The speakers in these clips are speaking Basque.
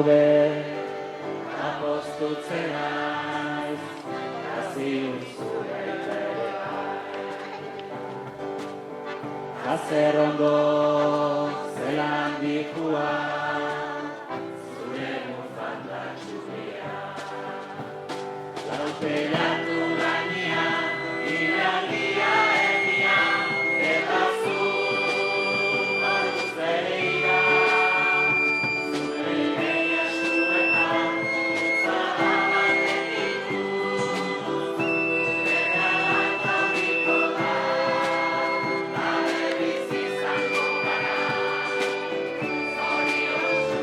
gaude, apostutzen naiz, ziur zure iterea. Jazer ondo zelan dikua, zure bufanda txuria. Laupeatu gainean, ilargia egia, eta zu oruz begira. Zure ideia eskuetan, zara baten ikuz, regalat aurriko da, ale bizi izango gara, zoriontsu,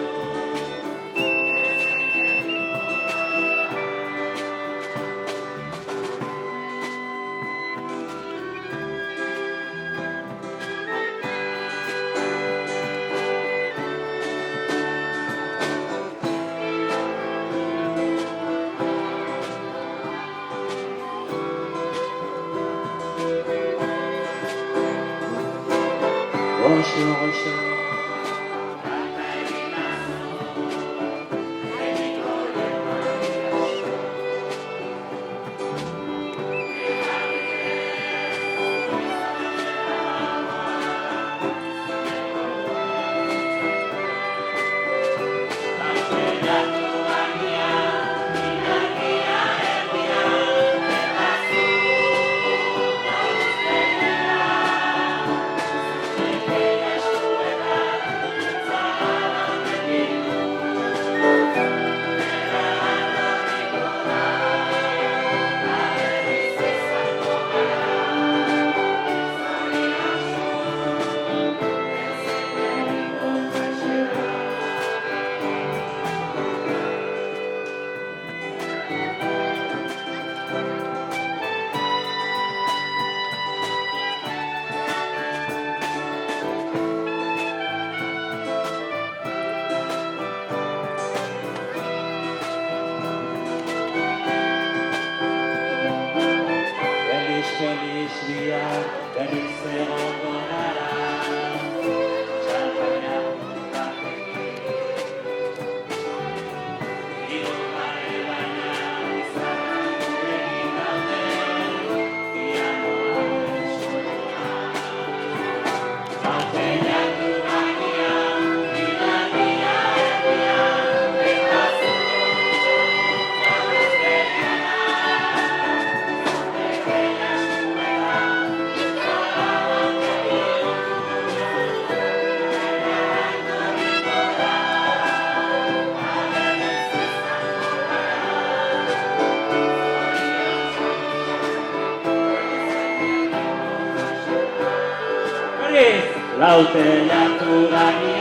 goxo, goxo. Kanta egin nazu, geniko lehman iraso. Egarrik ez, laupeatu gainean, ilargia erdia, eta zu oruz begira. Feliz bihar berriz egongo gara, txanpaina batekin. Hiru gare baina izarra gurekin daude, pianoaren soinua. Laupeatu gainean, ilargia erdia, eta zu oruz begira. Laupeatu gainean